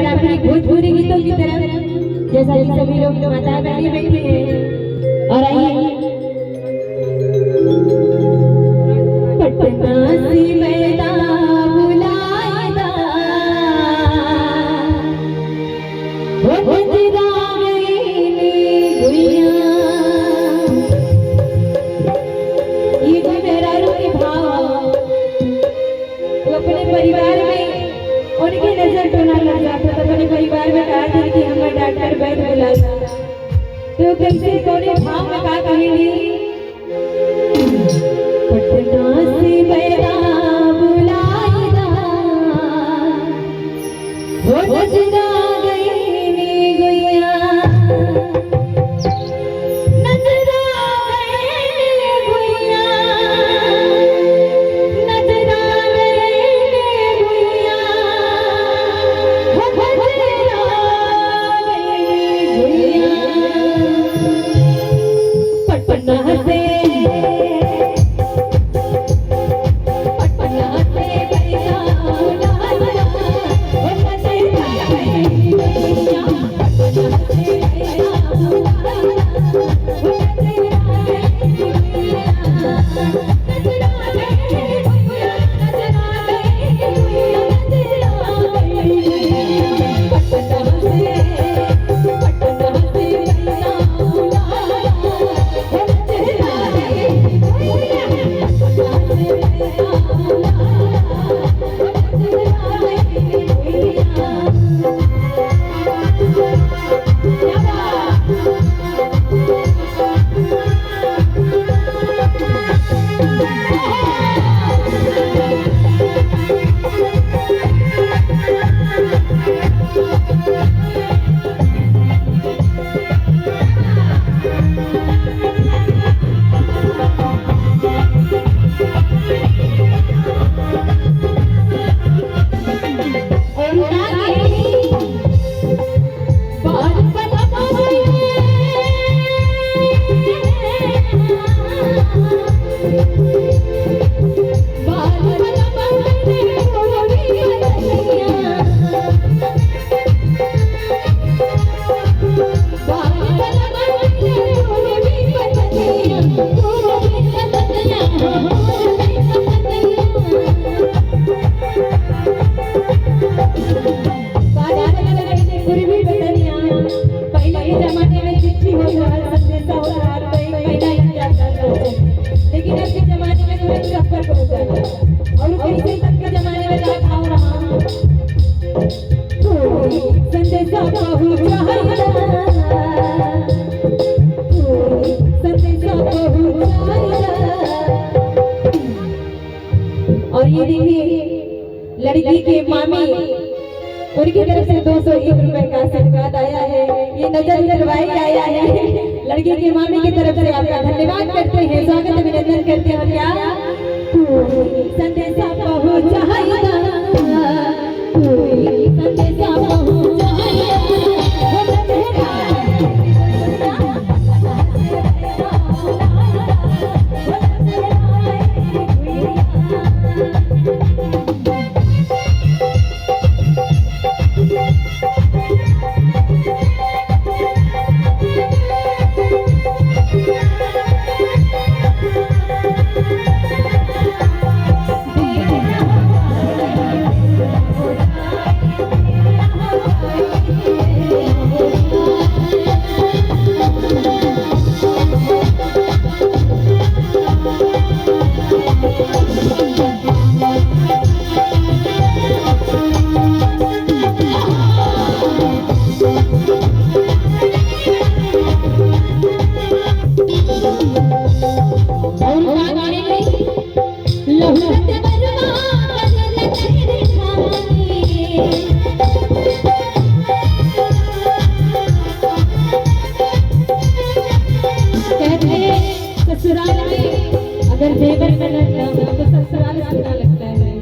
पारंपरिक भोजपुरी गीतों की तरफ, जैसा कि सभी लोग माता बहनी बैठी हैं। और आइए पटना से मैदा बुलाएगा हो तेरा गुइया। ये जो मेहरारू के भाव वो अपने परिवार में उनकी नजर टोना लग जाता था। अपने परिवार में कहा था कि हमें डॉक्टर वैद बुला, तो कैसे कोने भाव में कहा कहेंगे पटना से मैदा बुलाएगा हो तेरा और ये देखिए लड़की के मामी उनकी तरफ से 201 रुपए का आशीर्वाद आया है। ये नजर करवाई आया है। लड़की के मामी की तरफ से आपका धन्यवाद करते हैं, स्वागत अभिनंदन करते हैं। क्या संदेशा पहुंचाएगा, संदेशा पहुंचाएगा। अगर देवर में लगता हो तो ससुराल अच्छा लगता है,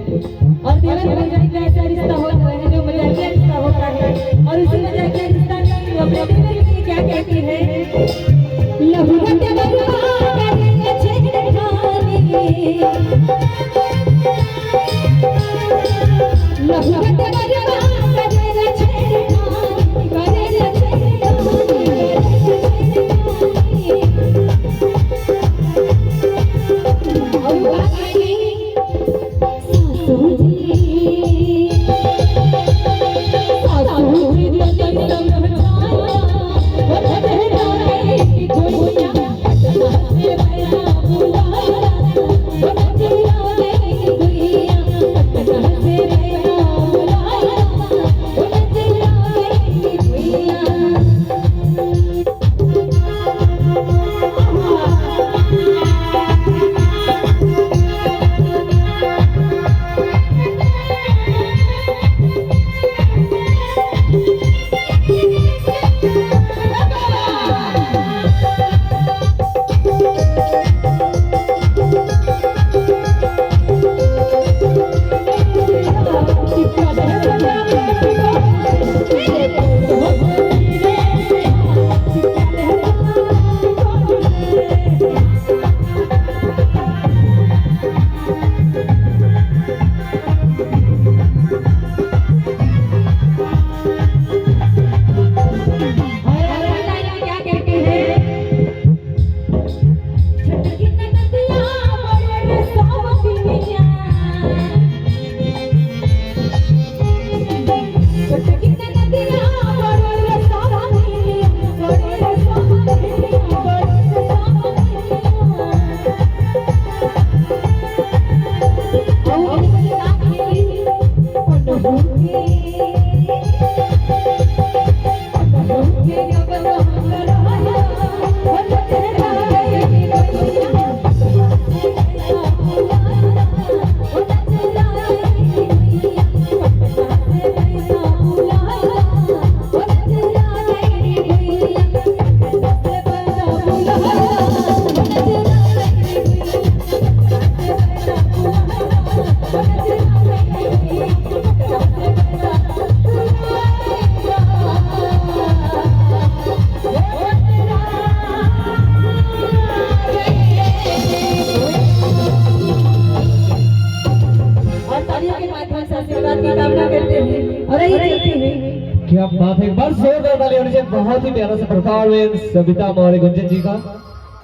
और देवर भौजाई का ऐसा रिश्ता होता है जो मजाकिया रिश्ता होता है। और उसी मजाकिया रिश्ता में वो अपने देवर के लिए क्या कहती है, लहुरत बर्बाद करेंगे छेड़खानी, लहुरत बर्बाद करेंगे छेड़खानी। के माध्यम से आशीर्वाद की कामना करते हैं और यही चाहते हैं। क्या बात है, एक बार जोरदार ताली होनी चाहिए। बहुत ही प्यारा सा परफॉर्मेंस सविता मौर्य गुंजन जी का।